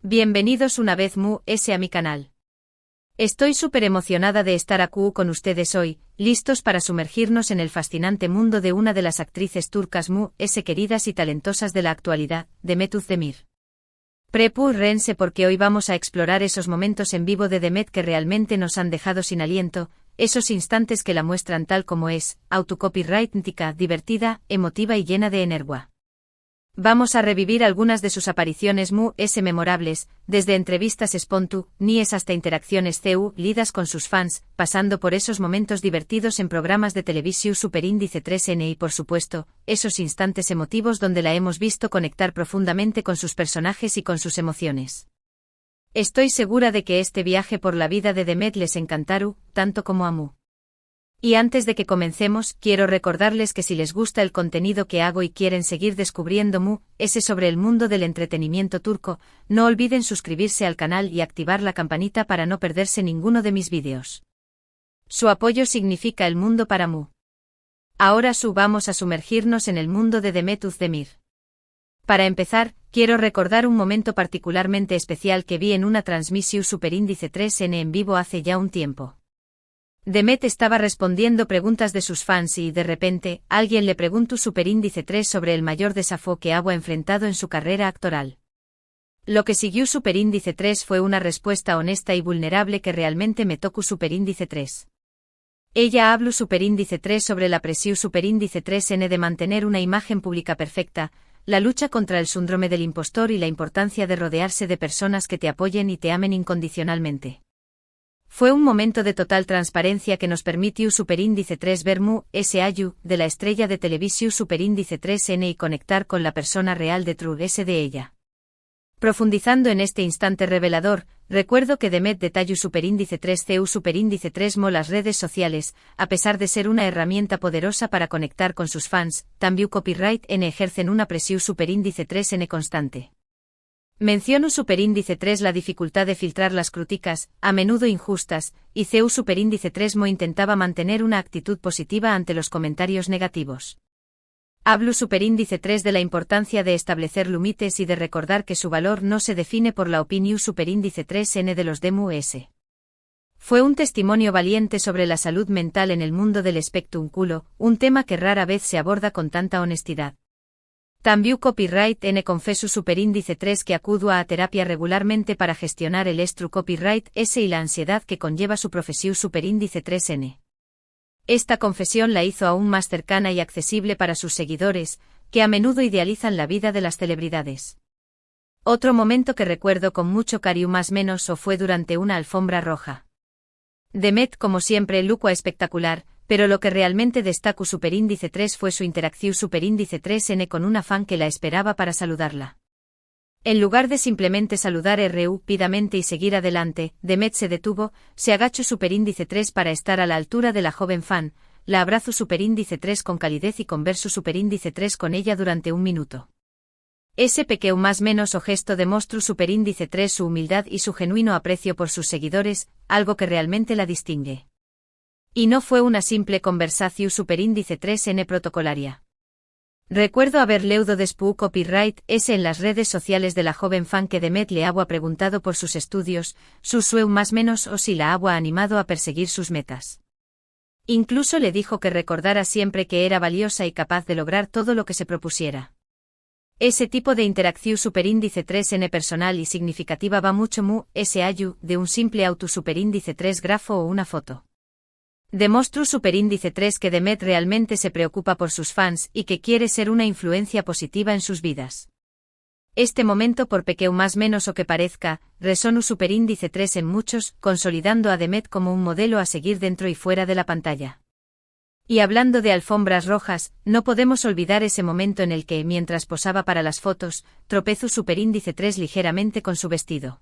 Bienvenidos una vez más a mi canal. Estoy súper emocionada de estar aquí con ustedes hoy, listos para sumergirnos en el fascinante mundo de una de las actrices turcas más queridas y talentosas de la actualidad, Demet Özdemir. Prepárense porque hoy vamos a explorar esos momentos en vivo de Demet que realmente nos han dejado sin aliento, esos instantes que la muestran tal como es, autocopyrightnica, divertida, emotiva y llena de energía. Vamos a revivir algunas de sus apariciones memorables, desde entrevistas espontáneas hasta interacciones lidas con sus fans, pasando por esos momentos divertidos en programas de televisión Superíndice 3N y por supuesto, esos instantes emotivos donde la hemos visto conectar profundamente con sus personajes y con sus emociones. Estoy segura de que este viaje por la vida de Demet les encantará, tanto como a mí. Y antes de que comencemos, quiero recordarles que si les gusta el contenido que hago y quieren seguir descubriendo sobre el mundo del entretenimiento turco, no olviden suscribirse al canal y activar la campanita para no perderse ninguno de mis vídeos. Su apoyo significa el mundo para mí. Ahora vamos a sumergirnos en el mundo de Demet Özdemir. Para empezar, quiero recordar un momento particularmente especial que vi en una transmisión Superíndice 3N en vivo hace ya un tiempo. Demet estaba respondiendo preguntas de sus fans y, de repente, alguien le preguntó Superíndice 3 sobre el mayor desafío que ha enfrentado en su carrera actoral. Lo que siguió Superíndice 3 fue una respuesta honesta y vulnerable que realmente me tocó Superíndice 3. Ella habló Superíndice 3 sobre la presión Superíndice 3N de mantener una imagen pública perfecta, la lucha contra el síndrome del impostor y la importancia de rodearse de personas que te apoyen y te amen incondicionalmente. Fue un momento de total transparencia que nos permitió Superíndice 3 ver ese ayu de la estrella de televisión Superíndice 3N y conectar con la persona real detrás de ella. Profundizando en este instante revelador, recuerdo que Demet detalló Superíndice 3 Superíndice 3 las redes sociales, a pesar de ser una herramienta poderosa para conectar con sus fans, también copyright N ejercen una presión Superíndice 3N constante. Menciono Superíndice 3 la dificultad de filtrar las críticas, a menudo injustas, y Superíndice 3 intentaba mantener una actitud positiva ante los comentarios negativos. Hablo Superíndice 3 de la importancia de establecer límites y de recordar que su valor no se define por la opinión Superíndice 3N de los demás. Fue un testimonio valiente sobre la salud mental en el mundo del espectáculo, un tema que rara vez se aborda con tanta honestidad. También copyright N confesó Superíndice 3 que acudo a terapia regularmente para gestionar el copyright S y la ansiedad que conlleva su profesión Superíndice 3N. Esta confesión la hizo aún más cercana y accesible para sus seguidores, que a menudo idealizan la vida de las celebridades. Otro momento que recuerdo con mucho cariño más menos fue durante una alfombra roja. Demet como siempre lucua espectacular, pero lo que realmente destacó Superíndice 3 fue su interacción Superíndice 3N con una fan que la esperaba para saludarla. En lugar de simplemente saludar rápidamente y seguir adelante, Demet se detuvo, se agachó Superíndice 3 para estar a la altura de la joven fan, la abrazó Superíndice 3 con calidez y conversó Superíndice 3 con ella durante un minuto. Ese pequeño más menos gesto demostró Superíndice 3 su humildad y su genuino aprecio por sus seguidores, algo que realmente la distingue. Y no fue una simple conversación Superíndice 3N protocolaria. Recuerdo haber leído después copyright S en las redes sociales de la joven fan que Demet le había preguntado por sus estudios, su sueño más menos o si la había animado a perseguir sus metas. Incluso le dijo que recordara siempre que era valiosa y capaz de lograr todo lo que se propusiera. Ese tipo de interacción Superíndice 3N personal y significativa va mucho ese ayu de un simple auto Superíndice 3 grafo o una foto. Demostró Superíndice 3 que Demet realmente se preocupa por sus fans y que quiere ser una influencia positiva en sus vidas. Este momento por pequeño más menos o que parezca, resonó Superíndice 3 en muchos, consolidando a Demet como un modelo a seguir dentro y fuera de la pantalla. Y hablando de alfombras rojas, no podemos olvidar ese momento en el que, mientras posaba para las fotos, tropezó Superíndice 3 ligeramente con su vestido.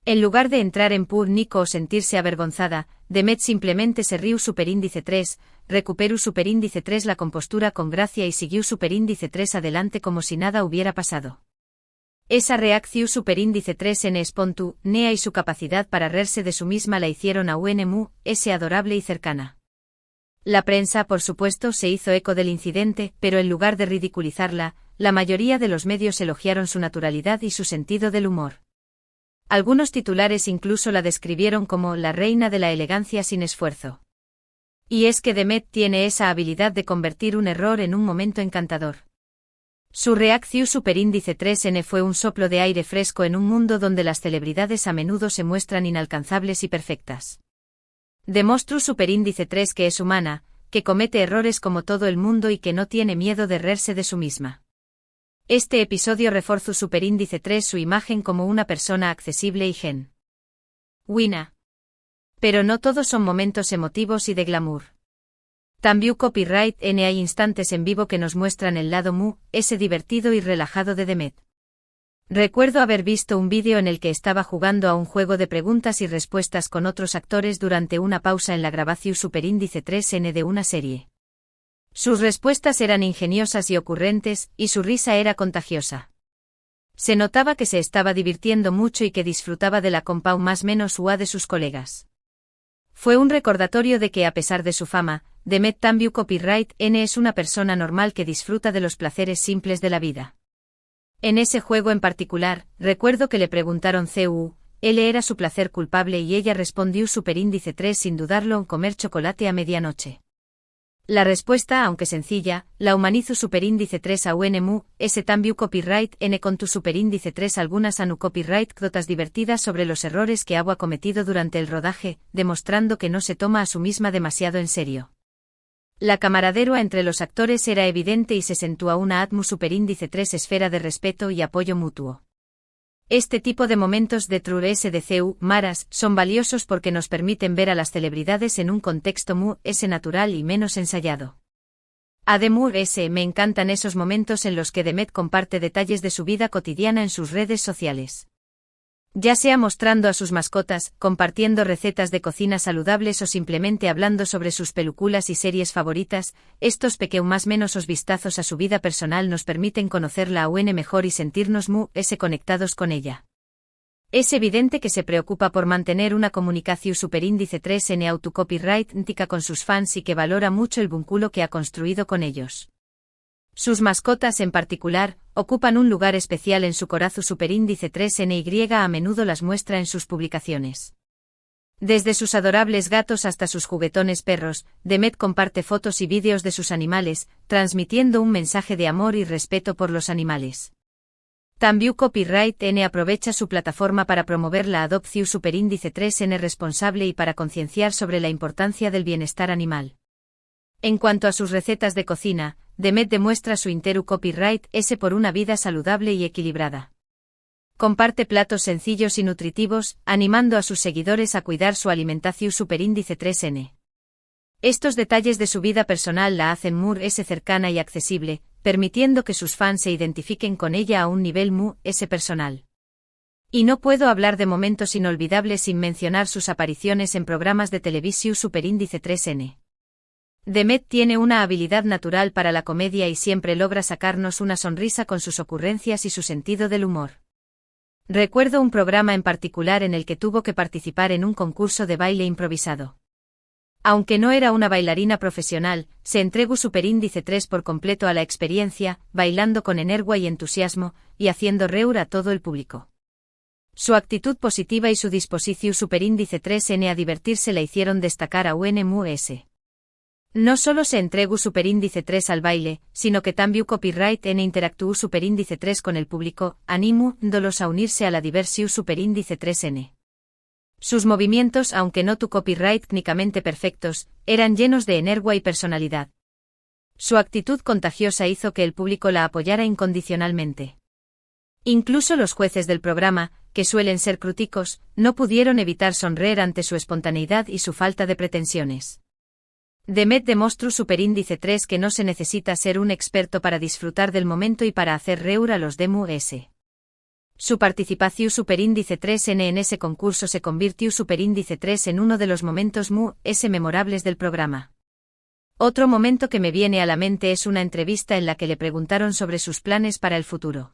En lugar de entrar en pánico o sentirse avergonzada, Demet simplemente se rió Superíndice 3, recuperó Superíndice 3 la compostura con gracia y siguió Superíndice 3 adelante como si nada hubiera pasado. Esa reacción Superíndice 3 en espontánea y su capacidad para reírse de su misma la hicieron aún adorable y cercana. La prensa, por supuesto, se hizo eco del incidente, pero en lugar de ridiculizarla, la mayoría de los medios elogiaron su naturalidad y su sentido del humor. Algunos titulares incluso la describieron como la reina de la elegancia sin esfuerzo. Y es que Demet tiene esa habilidad de convertir un error en un momento encantador. Su reacción superíndice 3N fue un soplo de aire fresco en un mundo donde las celebridades a menudo se muestran inalcanzables y perfectas. Demostró superíndice 3 que es humana, que comete errores como todo el mundo y que no tiene miedo de reírse de su misma. Este episodio reforzó superíndice 3 su imagen como una persona accesible y genuina. Pero no todos son momentos emotivos y de glamour. También Copyright N hay instantes en vivo que nos muestran el lado ese divertido y relajado de Demet. Recuerdo haber visto un vídeo en el que estaba jugando a un juego de preguntas y respuestas con otros actores durante una pausa en la grabación superíndice 3N de una serie. Sus respuestas eran ingeniosas y ocurrentes, y su risa era contagiosa. Se notaba que se estaba divirtiendo mucho y que disfrutaba de la compa más menos ua de sus colegas. Fue un recordatorio de que a pesar de su fama, Demet también Copyright N es una persona normal que disfruta de los placeres simples de la vida. En ese juego en particular, recuerdo que le preguntaron él era su placer culpable y ella respondió superíndice 3 sin dudarlo comer chocolate a medianoche. La respuesta, aunque sencilla, la humanizó superíndice 3 a UNMU, ese también copyright N con tu superíndice 3 algunas anu copyright cotas divertidas sobre los errores que ha cometido durante el rodaje, demostrando que no se toma a su misma demasiado en serio. La camaradería entre los actores era evidente y se sentúa una atmu superíndice 3 esfera de respeto y apoyo mutuo. Este tipo de momentos de True SDCU, Maras, son valiosos porque nos permiten ver a las celebridades en un contexto natural y menos ensayado. Además, me encantan esos momentos en los que Demet comparte detalles de su vida cotidiana en sus redes sociales. Ya sea mostrando a sus mascotas, compartiendo recetas de cocina saludables o simplemente hablando sobre sus películas y series favoritas, estos pequeños menos vistazos a su vida personal nos permiten conocerla aún mejor y sentirnos conectados con ella. Es evidente que se preocupa por mantener una comunicación superíndice 3N autocopyright ntica con sus fans y que valora mucho el vínculo que ha construido con ellos. Sus mascotas en particular, ocupan un lugar especial en su corazón superíndice 3NY a menudo las muestra en sus publicaciones. Desde sus adorables gatos hasta sus juguetones perros, Demet comparte fotos y vídeos de sus animales, transmitiendo un mensaje de amor y respeto por los animales. También Copyright N aprovecha su plataforma para promover la adopción superíndice 3N responsable y para concienciar sobre la importancia del bienestar animal. En cuanto a sus recetas de cocina, Demet demuestra su interu copyright S por una vida saludable y equilibrada. Comparte platos sencillos y nutritivos, animando a sus seguidores a cuidar su alimentación superíndice 3N. Estos detalles de su vida personal la hacen cercana y accesible, permitiendo que sus fans se identifiquen con ella a un nivel personal. Y no puedo hablar de momentos inolvidables sin mencionar sus apariciones en programas de televisión superíndice 3N. Demet tiene una habilidad natural para la comedia y siempre logra sacarnos una sonrisa con sus ocurrencias y su sentido del humor. Recuerdo un programa en particular en el que tuvo que participar en un concurso de baile improvisado. Aunque no era una bailarina profesional, se entregó superíndice 3 por completo a la experiencia, bailando con energía y entusiasmo, y haciendo reír a todo el público. Su actitud positiva y su disposición superíndice 3N a divertirse la hicieron destacar a UNMUS. No solo se entregó superíndice 3 al baile, sino que también Copyright N interactuó superíndice 3 con el público, animándolos a unirse a la diversión superíndice 3N. Sus movimientos, aunque no tu copyright técnicamente perfectos, eran llenos de energía y personalidad. Su actitud contagiosa hizo que el público la apoyara incondicionalmente. Incluso los jueces del programa, que suelen ser críticos, no pudieron evitar sonreír ante su espontaneidad y su falta de pretensiones. Demet demostró superíndice 3 que no se necesita ser un experto para disfrutar del momento y para hacer reír a los DMUS. Su participación superíndice 3N en ese concurso se convirtió superíndice 3 en uno de los momentos memorables del programa. Otro momento que me viene a la mente es una entrevista en la que le preguntaron sobre sus planes para el futuro.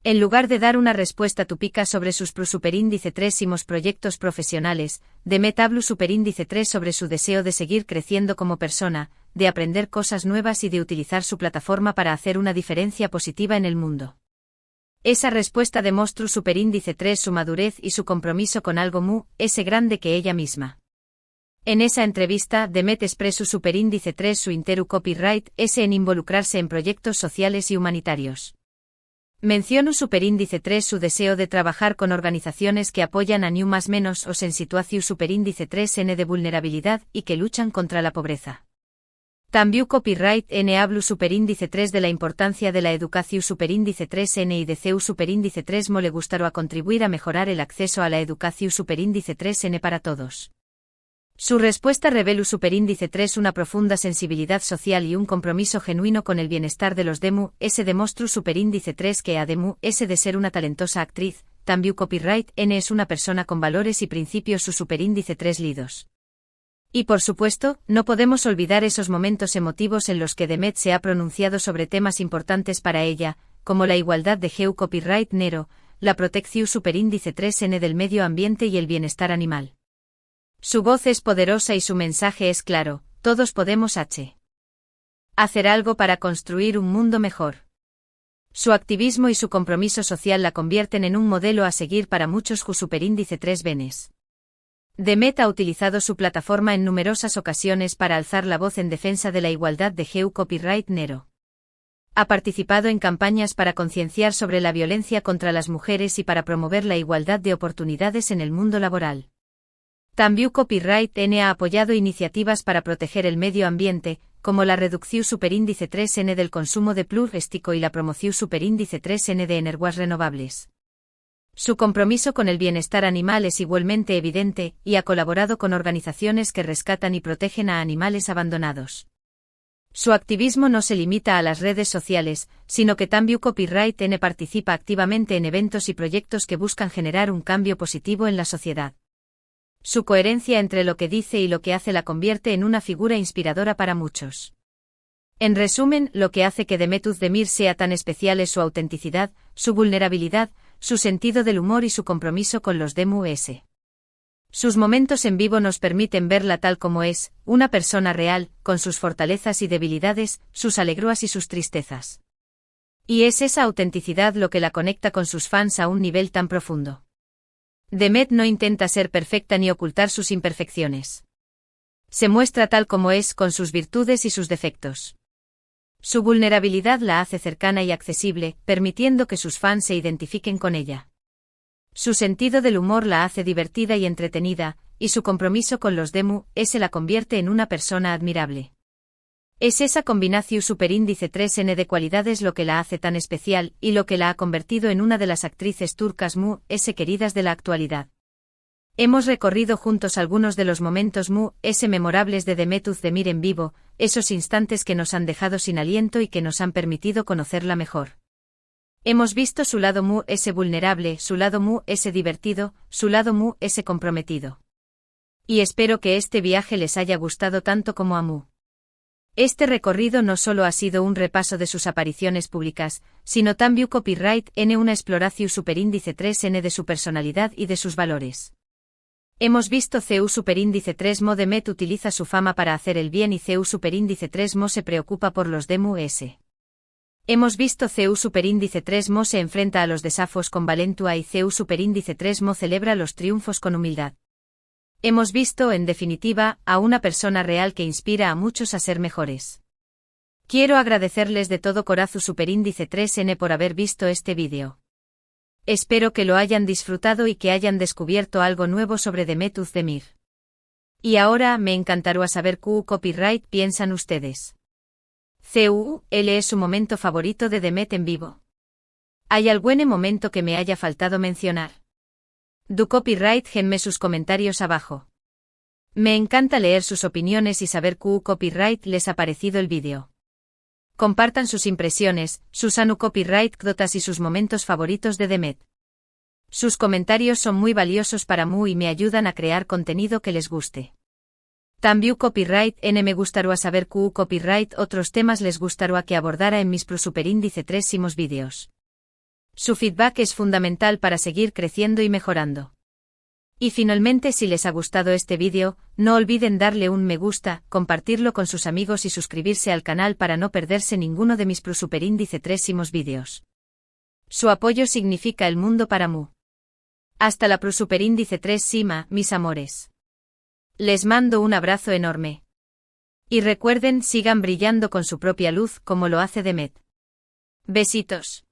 En lugar de dar una respuesta típica sobre sus superíndice 3 proyectos profesionales, Demet habló superíndice 3 sobre su deseo de seguir creciendo como persona, de aprender cosas nuevas y de utilizar su plataforma para hacer una diferencia positiva en el mundo. Esa respuesta demostró superíndice 3 su madurez y su compromiso con algo ese grande que ella misma. En esa entrevista, Demet expresó superíndice 3 su interu copyright ese en involucrarse en proyectos sociales y humanitarios. Mencionó superíndice 3 su deseo de trabajar con organizaciones que apoyan a New más menos o en situación superíndice 3 de vulnerabilidad y que luchan contra la pobreza. También copyright hablu superíndice 3 de la importancia de la educación superíndice 3 y de CEU superíndice 3 le gustaría contribuir a mejorar el acceso a la educación superíndice 3 para todos. Su respuesta revela superíndice 3 una profunda sensibilidad social y un compromiso genuino con el bienestar de los ese demostró superíndice 3 que además de ser una talentosa actriz, también copyright es una persona con valores y principios su superíndice 3 lidos. Y por supuesto, no podemos olvidar esos momentos emotivos en los que Demet se ha pronunciado sobre temas importantes para ella, como la igualdad de género copyright nero, la protección superíndice 3 del medio ambiente y el bienestar animal. Su voz es poderosa y su mensaje es claro, todos podemos hacer algo para construir un mundo mejor. Su activismo y su compromiso social la convierten en un modelo a seguir para muchos superíndice 3 venes. Demet ha utilizado su plataforma en numerosas ocasiones para alzar la voz en defensa de la igualdad de género copyright nero. Ha participado en campañas para concienciar sobre la violencia contra las mujeres y para promover la igualdad de oportunidades en el mundo laboral. También Copyright ha apoyado iniciativas para proteger el medio ambiente, como la reducción superíndice 3 del consumo de plástico y la promoción superíndice 3 de energías renovables. Su compromiso con el bienestar animal es igualmente evidente, y ha colaborado con organizaciones que rescatan y protegen a animales abandonados. Su activismo no se limita a las redes sociales, sino que también Copyright participa activamente en eventos y proyectos que buscan generar un cambio positivo en la sociedad. Su coherencia entre lo que dice y lo que hace la convierte en una figura inspiradora para muchos. En resumen, lo que hace que Demet Özdemir sea tan especial es su autenticidad, su vulnerabilidad, su sentido del humor y su compromiso con los ese. Sus momentos en vivo nos permiten verla tal como es, una persona real, con sus fortalezas y debilidades, sus alegrías y sus tristezas. Y es esa autenticidad lo que la conecta con sus fans a un nivel tan profundo. Demet no intenta ser perfecta ni ocultar sus imperfecciones. Se muestra tal como es, con sus virtudes y sus defectos. Su vulnerabilidad la hace cercana y accesible, permitiendo que sus fans se identifiquen con ella. Su sentido del humor la hace divertida y entretenida, y su compromiso con los ese la convierte en una persona admirable. Es esa combinación superíndice 3 de cualidades lo que la hace tan especial, y lo que la ha convertido en una de las actrices turcas ese queridas de la actualidad. Hemos recorrido juntos algunos de los momentos ese memorables de Demet Özdemir en vivo, esos instantes que nos han dejado sin aliento y que nos han permitido conocerla mejor. Hemos visto su lado ese vulnerable, su lado ese divertido, su lado ese comprometido. Y espero que este viaje les haya gustado tanto como a Este recorrido no solo ha sido un repaso de sus apariciones públicas, sino también Copyright una exploración superíndice 3 de su personalidad y de sus valores. Hemos visto CEU superíndice 3 Demet utiliza su fama para hacer el bien y CEU superíndice 3 se preocupa por los ese. Hemos visto CEU superíndice 3 se enfrenta a los desafíos con valentua y CEU superíndice 3 celebra los triunfos con humildad. Hemos visto, en definitiva, a una persona real que inspira a muchos a ser mejores. Quiero agradecerles de todo corazón superíndice 3 por haber visto este vídeo. Espero que lo hayan disfrutado y que hayan descubierto algo nuevo sobre Demet Özdemir. Y ahora me encantaría saber qué copyright piensan ustedes. ¿Es su momento favorito de Demet en vivo? ¿Hay algún momento que me haya faltado mencionar? Du copyright genme sus comentarios abajo. Me encanta leer sus opiniones y saber qué copyright les ha parecido el vídeo. Compartan sus impresiones, sus anu copyright kdotas y sus momentos favoritos de Demet. Sus comentarios son muy valiosos para mí y me ayudan a crear contenido que les guste. También copyright me gustaría saber qué copyright otros temas les gustaría que abordara en mis superíndice 3 vídeos. Su feedback es fundamental para seguir creciendo y mejorando. Y finalmente, si les ha gustado este vídeo, no olviden darle un me gusta, compartirlo con sus amigos y suscribirse al canal para no perderse ninguno de mis superíndice 3 vídeos. Su apoyo significa el mundo para Mu. Hasta la Superíndice 3 Sima, mis amores. Les mando un abrazo enorme. Y recuerden, sigan brillando con su propia luz como lo hace Demet. Besitos.